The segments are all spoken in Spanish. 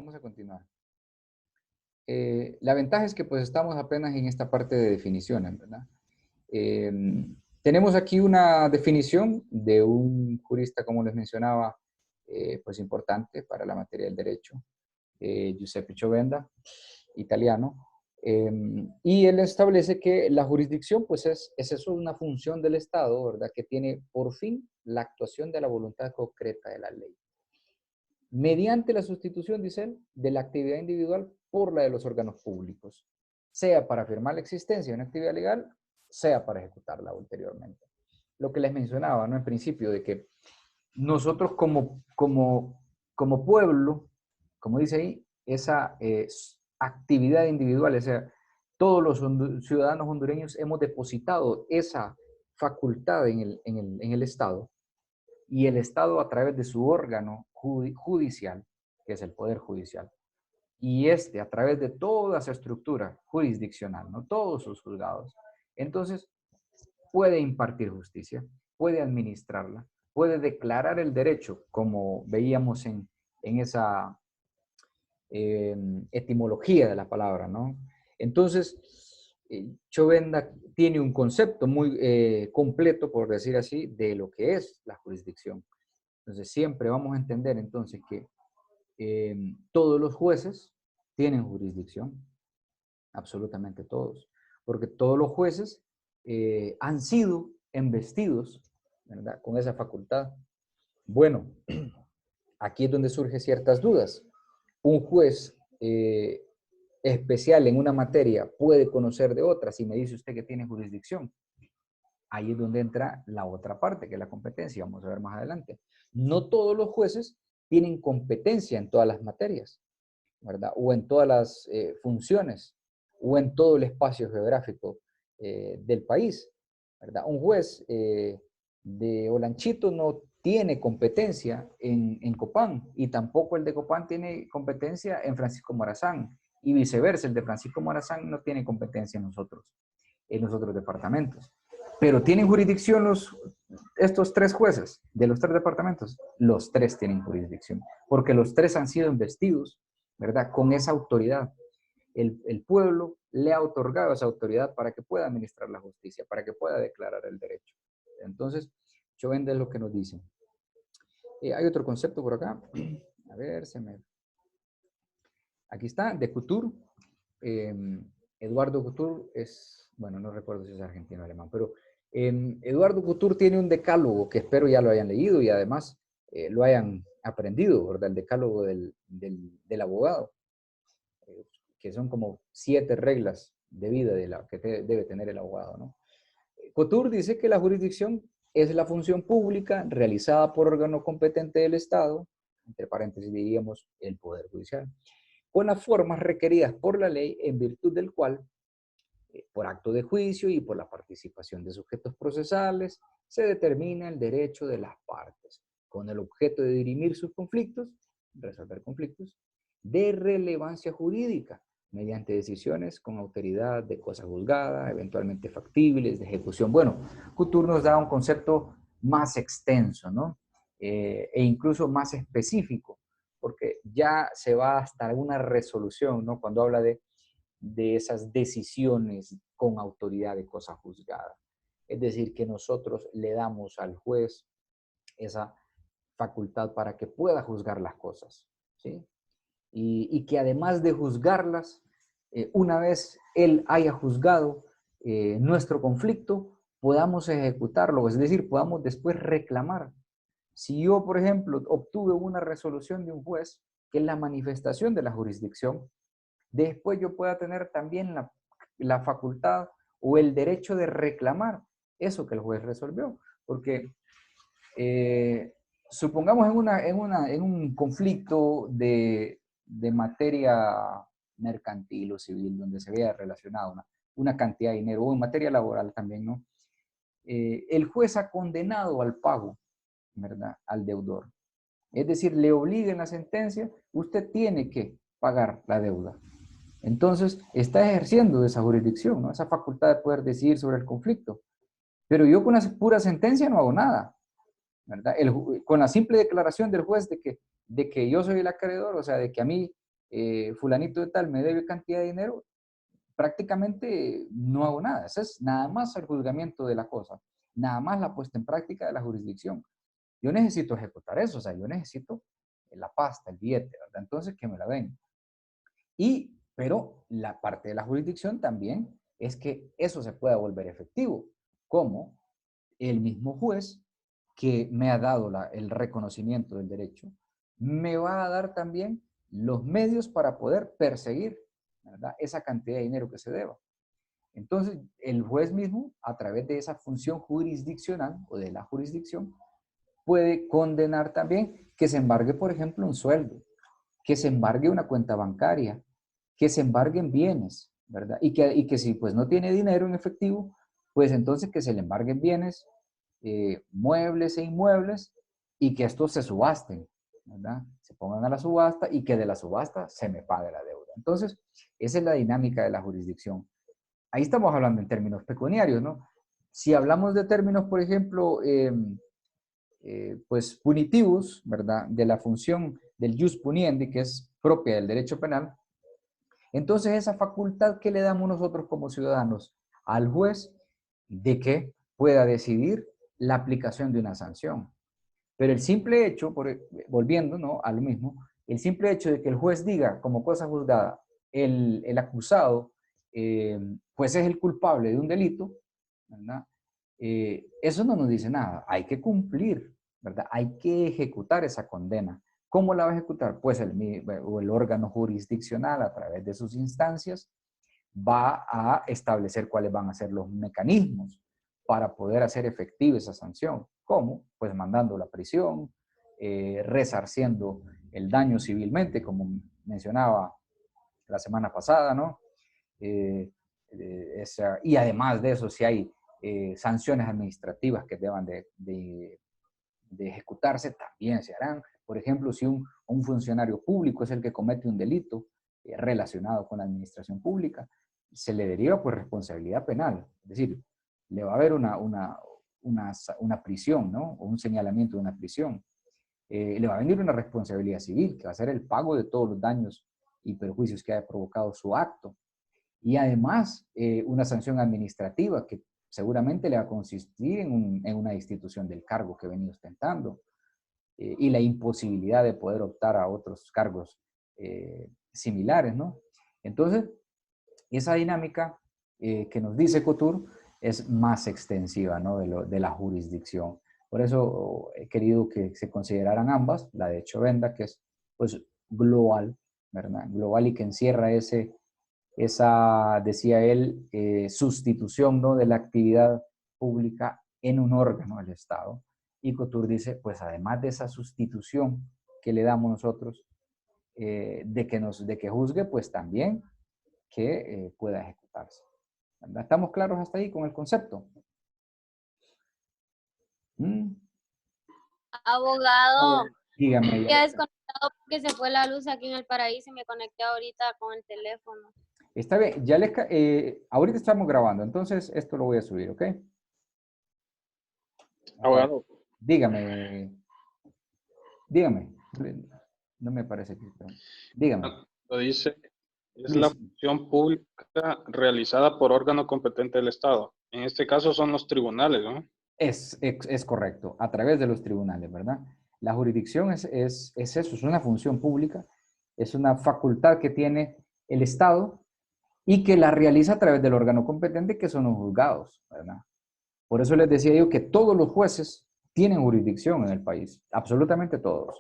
vamos a continuar. La ventaja es que pues estamos apenas en esta parte de definiciones, ¿verdad? Tenemos aquí una definición de un jurista, como les mencionaba, pues importante para la materia del derecho, Giuseppe Chovenda, italiano, y él establece que la jurisdicción pues es eso, una función del Estado, ¿verdad? Que tiene por fin la actuación de la voluntad concreta de la ley, mediante la sustitución, dice él, de la actividad individual por la de los órganos públicos, sea para afirmar la existencia de una actividad legal, sea para ejecutarla ulteriormente. Lo que les mencionaba, ¿no? En principio, de que nosotros como pueblo, como dice ahí, esa actividad individual, o sea, todos los ciudadanos hondureños hemos depositado esa facultad en el Estado, y el Estado a través de su órgano judicial, que es el Poder Judicial, y a través de toda esa estructura jurisdiccional, ¿no? Todos sus juzgados, entonces puede impartir justicia, puede administrarla, puede declarar el derecho, como veíamos en esa etimología de la palabra, ¿no? Entonces, Chovenda tiene un concepto muy completo, por decir así, de lo que es la jurisdicción. Entonces, siempre vamos a entender entonces que todos los jueces tienen jurisdicción, absolutamente todos, porque todos los jueces han sido embestidos, ¿verdad?, con esa facultad. Bueno, aquí es donde surgen ciertas dudas. Un juez especial en una materia puede conocer de otra si me dice usted que tiene jurisdicción. Ahí es donde entra la otra parte, que es la competencia. Vamos a ver más adelante. No todos los jueces tienen competencia en todas las materias, ¿verdad? O en todas las funciones, o en todo el espacio geográfico del país, ¿verdad? Un juez de Olanchito no tiene competencia en Copán, y tampoco el de Copán tiene competencia en Francisco Morazán, y viceversa, el de Francisco Morazán no tiene competencia en los otros departamentos. Pero ¿tienen jurisdicción estos tres jueces de los tres departamentos? Los tres tienen jurisdicción, porque los tres han sido investidos, ¿verdad?, con esa autoridad. El pueblo le ha otorgado esa autoridad para que pueda administrar la justicia, para que pueda declarar el derecho. Entonces, Chovenda es lo que nos dice. Hay otro concepto por acá. A ver, aquí está, de Couture. Eduardo Couture es, bueno, no recuerdo si es argentino o alemán, pero Eduardo Couture tiene un decálogo que espero ya lo hayan leído y además lo hayan aprendido, ¿verdad? El decálogo del abogado, que son como 7 reglas de vida de la que debe tener el abogado, ¿no? Couture dice que la jurisdicción es la función pública realizada por órgano competente del Estado, entre paréntesis diríamos el Poder Judicial, con las formas requeridas por la ley, en virtud del cual, por acto de juicio y por la participación de sujetos procesales, se determina el derecho de las partes, con el objeto de dirimir sus conflictos, resolver conflictos, de relevancia jurídica, mediante decisiones con autoridad de cosa juzgada, eventualmente factibles, de ejecución. Bueno, Couture nos da un concepto más extenso, ¿no? E incluso más específico, porque ya se va hasta una resolución, ¿no?, cuando habla de esas decisiones con autoridad de cosa juzgada. Es decir, que nosotros le damos al juez esa facultad para que pueda juzgar las cosas, ¿sí? Y que además de juzgarlas, una vez él haya juzgado nuestro conflicto, podamos ejecutarlo, es decir, podamos después reclamar. Si yo, por ejemplo, obtuve una resolución de un juez, que es la manifestación de la jurisdicción, después yo pueda tener también la facultad o el derecho de reclamar eso que el juez resolvió. Porque supongamos en un conflicto de materia mercantil o civil, donde se vea relacionado una cantidad de dinero, o en materia laboral también, ¿no? El juez ha condenado al pago, ¿verdad?, al deudor. Es decir, le obliga en la sentencia, usted tiene que pagar la deuda. Entonces, está ejerciendo esa jurisdicción, ¿no?, esa facultad de poder decidir sobre el conflicto. Pero yo con la pura sentencia no hago nada, ¿verdad? Con la simple declaración del juez de que yo soy el acreedor, o sea, de que a mí fulanito de tal me debe cantidad de dinero, prácticamente no hago nada. Eso es nada más el juzgamiento de la cosa, nada más la puesta en práctica de la jurisdicción. Yo necesito ejecutar eso, o sea, yo necesito la pasta, el billete, ¿verdad? Entonces, que me la den. Pero la parte de la jurisdicción también es que eso se pueda volver efectivo, como el mismo juez que me ha dado el reconocimiento del derecho, me va a dar también los medios para poder perseguir, ¿verdad?, esa cantidad de dinero que se deba. Entonces, el juez mismo, a través de esa función jurisdiccional o de la jurisdicción, puede condenar también que se embargue, por ejemplo, un sueldo, que se embargue una cuenta bancaria, que se embarguen bienes, ¿verdad? Y que si pues no tiene dinero en efectivo, pues entonces que se le embarguen bienes, muebles e inmuebles, y que estos se subasten, ¿verdad? Se pongan a la subasta y que de la subasta se me pague la deuda. Entonces, esa es la dinámica de la jurisdicción. Ahí estamos hablando en términos pecuniarios, ¿no? Si hablamos de términos, por ejemplo, pues punitivos, ¿verdad? De la función del jus puniendi, que es propia del derecho penal, entonces esa facultad que le damos nosotros como ciudadanos al juez de que pueda decidir la aplicación de una sanción. Pero el simple hecho, volviendo, ¿no?, a lo mismo, el simple hecho de que el juez diga como cosa juzgada, el acusado pues es el culpable de un delito, ¿verdad? Eso no nos dice nada. Hay que cumplir, ¿verdad? Hay que ejecutar esa condena. ¿Cómo la va a ejecutar? Pues el órgano jurisdiccional, a través de sus instancias, va a establecer cuáles van a ser los mecanismos para poder hacer efectiva esa sanción. ¿Cómo? Pues mandando la prisión, resarciendo el daño civilmente, como mencionaba la semana pasada, ¿no? Y además de eso, si hay sanciones administrativas que deban de ejecutarse, también se harán. Por ejemplo, si un funcionario público es el que comete un delito relacionado con la administración pública, se le deriva por responsabilidad penal. Es decir, le va a haber una prisión, ¿no? O un señalamiento de una prisión. Le va a venir una responsabilidad civil, que va a ser el pago de todos los daños y perjuicios que haya provocado su acto. Y además, una sanción administrativa que seguramente le va a consistir en una destitución del cargo que venía ostentando y la imposibilidad de poder optar a otros cargos similares, ¿no? Entonces, esa dinámica que nos dice Couture es más extensiva, ¿no?, de la jurisdicción. Por eso he querido que se consideraran ambas, la de Chovenda, que es pues global, ¿verdad? Global, y que encierra esa, decía él, sustitución, ¿no?, de la actividad pública en un órgano del Estado. Y Couture dice, pues además de esa sustitución que le damos nosotros, de que juzgue, pues también que pueda ejecutarse. ¿Verdad? ¿Estamos claros hasta ahí con el concepto? ¿Mm? Abogado, Dígame. quedé desconectado porque se fue la luz aquí en el paraíso y me conecté ahorita con el teléfono. Está bien, ahorita estamos grabando, entonces esto lo voy a subir, ¿ok? Abogado, Dígame, dígame. No me parece que... Dígame. lo dice, es la Please. función pública realizada por órgano competente del Estado. En este caso son los tribunales, ¿no? Es correcto, a través de los tribunales, ¿verdad? La jurisdicción es eso, es una función pública, es una facultad que tiene el Estado y que la realiza a través del órgano competente, que son los juzgados, ¿verdad? Por eso les decía yo que todos los jueces tienen jurisdicción en el país, absolutamente todos.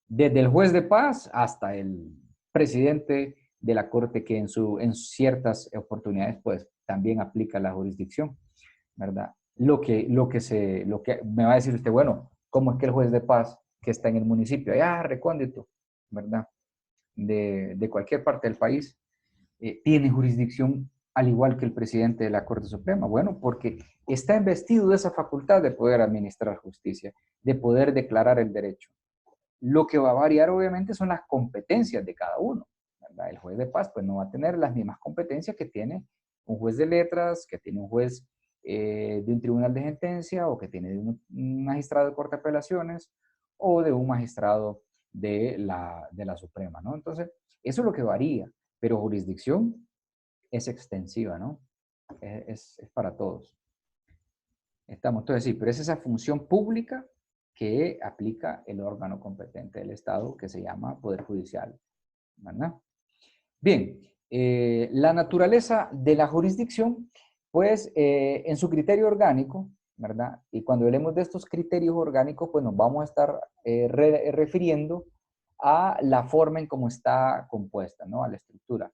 Desde el juez de paz hasta el presidente de la corte, que en ciertas oportunidades pues también aplica la jurisdicción, ¿verdad? Lo que me va a decir usted, bueno, ¿cómo es que el juez de paz que está en el municipio, allá recóndito, ¿verdad?, de cualquier parte del país, tiene jurisdicción al igual que el presidente de la Corte Suprema? Bueno, porque está investido de esa facultad de poder administrar justicia, de poder declarar el derecho. Lo que va a variar obviamente son las competencias de cada uno, ¿verdad? El juez de paz pues no va a tener las mismas competencias que tiene un juez de letras, que tiene un juez de un tribunal de sentencia, o que tiene de un magistrado de corte de apelaciones, o de un magistrado de la Suprema, ¿no? Entonces, eso es lo que varía, pero jurisdicción es extensiva, ¿no? Es para todos. Entonces sí, pero es esa función pública que aplica el órgano competente del Estado que se llama Poder Judicial, ¿verdad? Bien, la naturaleza de la jurisdicción, pues en su criterio orgánico, ¿verdad? Y cuando hablemos de estos criterios orgánicos, pues nos vamos a estar refiriendo a la forma en cómo está compuesta, ¿no? A la estructura.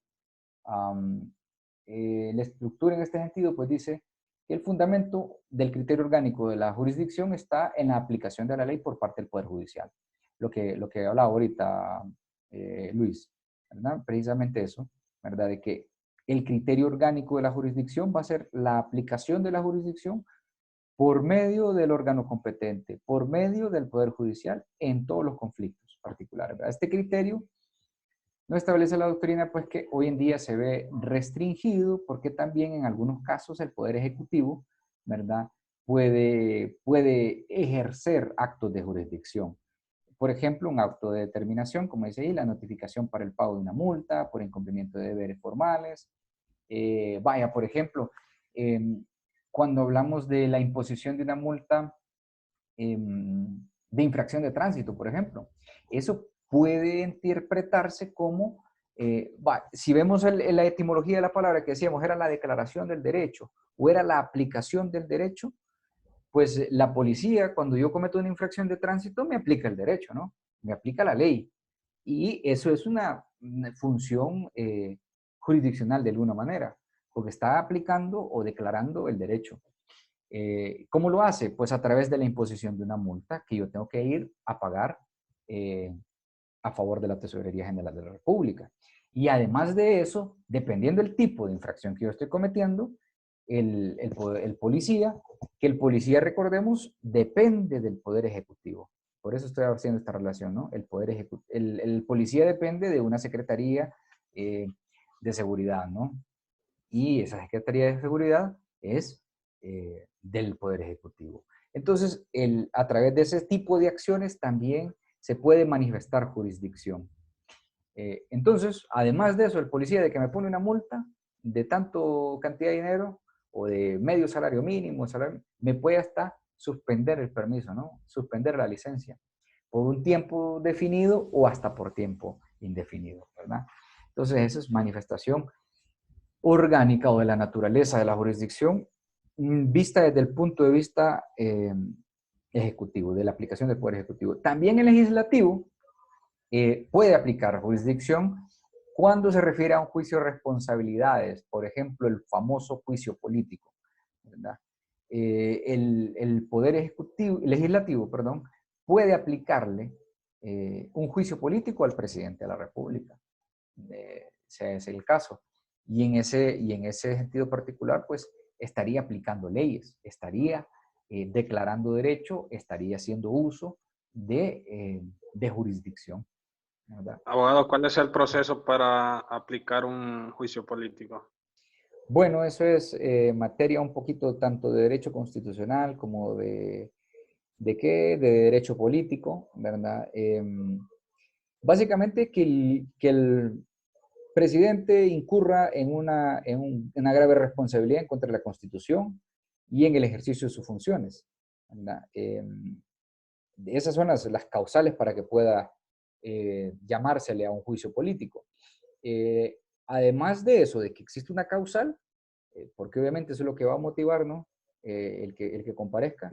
La estructura en este sentido, pues dice que el fundamento del criterio orgánico de la jurisdicción está en la aplicación de la ley por parte del Poder Judicial. Lo que hablaba ahorita Luis, ¿verdad? Precisamente eso, ¿verdad? De que el criterio orgánico de la jurisdicción va a ser la aplicación de la jurisdicción por medio del órgano competente, por medio del Poder Judicial en todos los conflictos particulares, ¿verdad? Este criterio no establece la doctrina, pues que hoy en día se ve restringido porque también en algunos casos el Poder Ejecutivo, ¿verdad? Puede ejercer actos de jurisdicción. Por ejemplo, un acto de determinación, como dice ahí, la notificación para el pago de una multa por incumplimiento de deberes formales. Vaya, por ejemplo, cuando hablamos de la imposición de una multa de infracción de tránsito, por ejemplo, eso puede interpretarse como, si vemos la etimología de la palabra que decíamos, era la declaración del derecho o era la aplicación del derecho, pues la policía, cuando yo cometo una infracción de tránsito, me aplica el derecho, ¿no? Me aplica la ley. Y eso es una función jurisdiccional de alguna manera, porque está aplicando o declarando el derecho. ¿Cómo lo hace? Pues a través de la imposición de una multa que yo tengo que ir a pagar a favor de la Tesorería General de la República. Y además de eso, dependiendo del tipo de infracción que yo estoy cometiendo, el policía, que el policía, recordemos, depende del Poder Ejecutivo. Por eso estoy haciendo esta relación, ¿no? El policía depende de una secretaría de seguridad, ¿no? Y esa secretaría de seguridad es del Poder Ejecutivo. Entonces, a través de ese tipo de acciones también se puede manifestar jurisdicción. Entonces, además de eso, el policía de que me pone una multa de tanto cantidad de dinero o de medio salario mínimo, me puede hasta suspender el permiso, ¿no? Suspender la licencia por un tiempo definido o hasta por tiempo indefinido, ¿verdad? Entonces, eso es manifestación orgánica o de la naturaleza de la jurisdicción vista desde el punto de vista ejecutivo, de la aplicación del Poder Ejecutivo. También el legislativo puede aplicar jurisdicción cuando se refiere a un juicio de responsabilidades, por ejemplo, el famoso juicio político, ¿verdad? El Poder Legislativo, perdón, puede aplicarle un juicio político al presidente de la República, si ese es el caso. Y en ese sentido particular, pues, estaría aplicando leyes, estaría declarando derecho, estaría haciendo uso de jurisdicción, ¿verdad? Abogado, ¿cuál es el proceso para aplicar un juicio político? Bueno, eso es materia un poquito tanto de derecho constitucional como ¿de qué? De derecho político, ¿verdad? Básicamente que el presidente incurra en una grave responsabilidad en contra de la Constitución y en el ejercicio de sus funciones, ¿verdad? Esas son las causales para que pueda llamársele a un juicio político. Además de eso, de que existe una causal, porque obviamente eso es lo que va a motivar, ¿no? El que comparezca.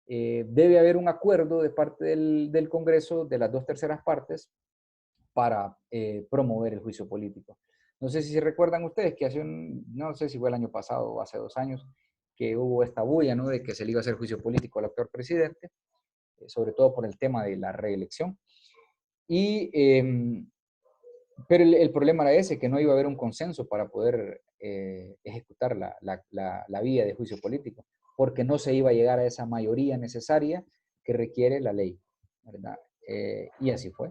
Debe haber un acuerdo de parte del Congreso de las 2/3 partes para promover el juicio político. No sé si se recuerdan ustedes que no sé si fue el año pasado o hace 2 años, que hubo esta bulla, ¿no? De que se le iba a hacer juicio político al actual presidente, sobre todo por el tema de la reelección. Pero el problema era ese, que no iba a haber un consenso para poder ejecutar la vía de juicio político, porque no se iba a llegar a esa mayoría necesaria que requiere la ley, ¿verdad? Y así fue.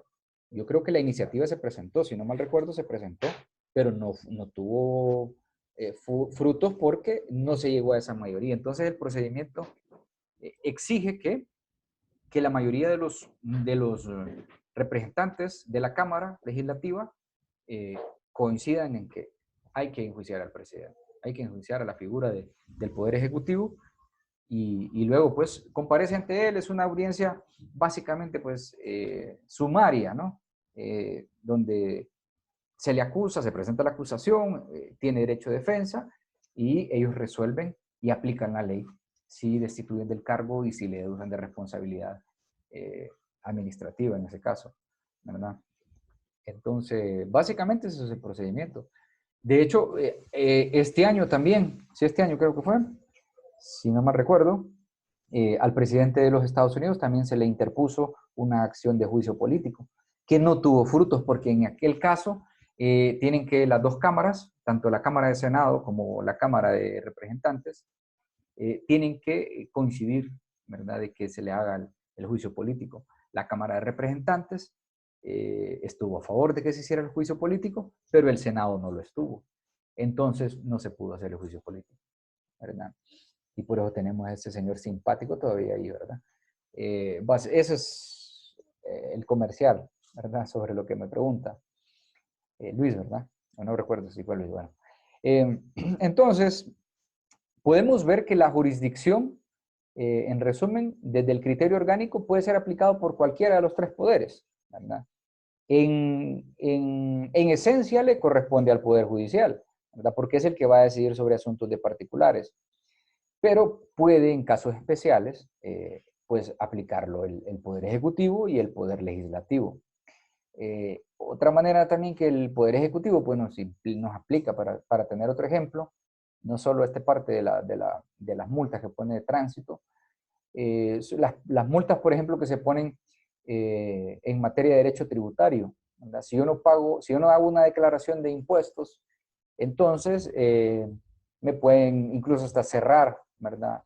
Yo creo que la iniciativa se presentó, si no mal recuerdo, se presentó, pero no tuvo frutos porque no se llegó a esa mayoría. Entonces el procedimiento exige que la mayoría de los representantes de la Cámara Legislativa coincidan en que hay que enjuiciar al presidente, hay que enjuiciar a la figura del Poder Ejecutivo y luego pues comparece ante él. Es una audiencia básicamente pues sumaria, ¿no? Donde se le acusa, se presenta la acusación, tiene derecho de defensa y ellos resuelven y aplican la ley si destituyen del cargo y si le deducen de responsabilidad administrativa en ese caso, ¿verdad? Entonces, básicamente ese es el procedimiento. De hecho, este año también, sí, este año creo que fue, si no mal recuerdo, al presidente de los Estados Unidos también se le interpuso una acción de juicio político, que no tuvo frutos, porque en aquel caso tienen que las dos cámaras, tanto la Cámara de Senado como la Cámara de Representantes, tienen que coincidir, ¿verdad?, de que se le haga el juicio político. La Cámara de Representantes estuvo a favor de que se hiciera el juicio político, pero el Senado no lo estuvo. Entonces no se pudo hacer el juicio político, ¿verdad? Y por eso tenemos a este señor simpático todavía ahí, ¿verdad? Ese es el comercial, ¿verdad? Sobre lo que me pregunta Luis, ¿verdad? No recuerdo si fue Luis. Bueno, entonces, podemos ver que la jurisdicción, en resumen, desde el criterio orgánico puede ser aplicado por cualquiera de los tres poderes, ¿verdad? En esencia le corresponde al Poder Judicial, ¿verdad? Porque es el que va a decidir sobre asuntos de particulares. Pero puede, en casos especiales, pues aplicarlo el Poder Ejecutivo y el Poder Legislativo. Otra manera también que el Poder Ejecutivo pues, nos aplica, para tener otro ejemplo, no solo esta parte de las multas que pone de tránsito, las multas, por ejemplo, que se ponen en materia de derecho tributario, ¿verdad? Si yo no hago una declaración de impuestos, entonces me pueden incluso hasta cerrar, ¿verdad?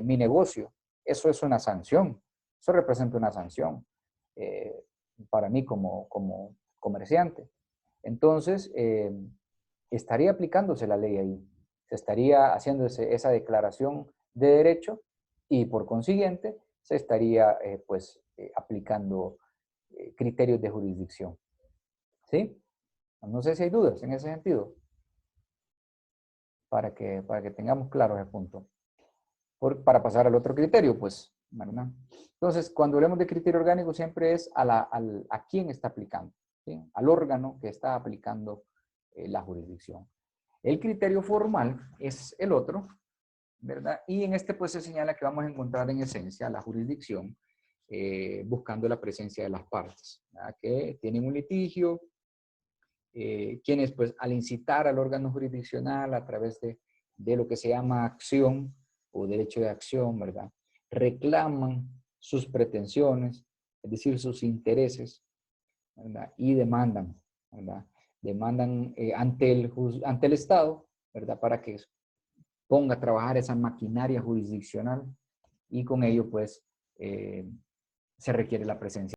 Mi negocio. Eso es una sanción. Eso representa una sanción para mí como comerciante. Entonces, estaría aplicándose la ley ahí. Se estaría haciendo esa declaración de derecho y por consiguiente se estaría aplicando criterios de jurisdicción. ¿Sí? No sé si hay dudas en ese sentido, para que tengamos claro ese punto. Para pasar al otro criterio, pues, ¿verdad? Entonces, cuando hablemos de criterio orgánico, siempre es a quién está aplicando, ¿sí? Al órgano que está aplicando la jurisdicción. El criterio formal es el otro, ¿verdad? Y en este pues se señala que vamos a encontrar en esencia la jurisdicción buscando la presencia de las partes, ¿verdad? Que tienen un litigio, quienes pues al incitar al órgano jurisdiccional a través de lo que se llama acción o derecho de acción, ¿verdad? Reclaman sus pretensiones, es decir, sus intereses, ¿verdad? Y demandan, ¿verdad? Demandan ante el Estado, ¿verdad? Para que ponga a trabajar esa maquinaria jurisdiccional y con ello pues se requiere la presencia